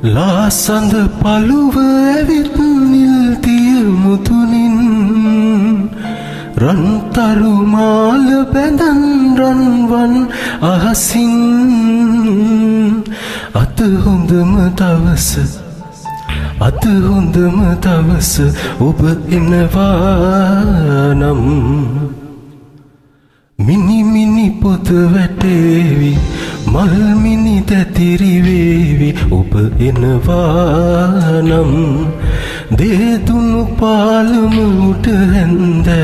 ලාසඳ පළුව ඇවිත් නිල්තිය මුතුනින් රන්තරු මාල බැඳන් රන්වන් අහසින් අත හොඳම දවස අත හොඳම දවස ඔබ එනවා නම් මිනි මිනි පොත වැටේවි මල් මිනි දැතිරි වේවි ඔබ එනවා නම් දේදුණු පාලම උඩ හැන්දෑවේ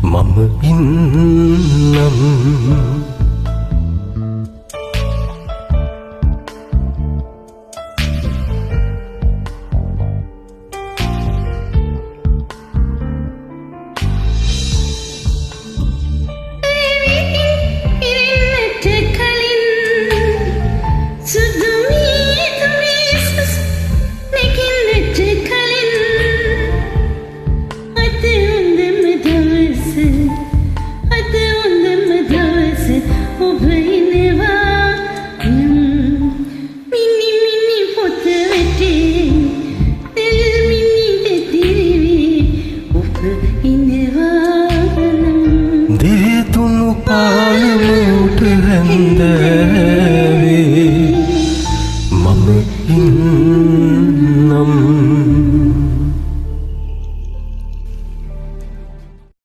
මම ඉන්නම්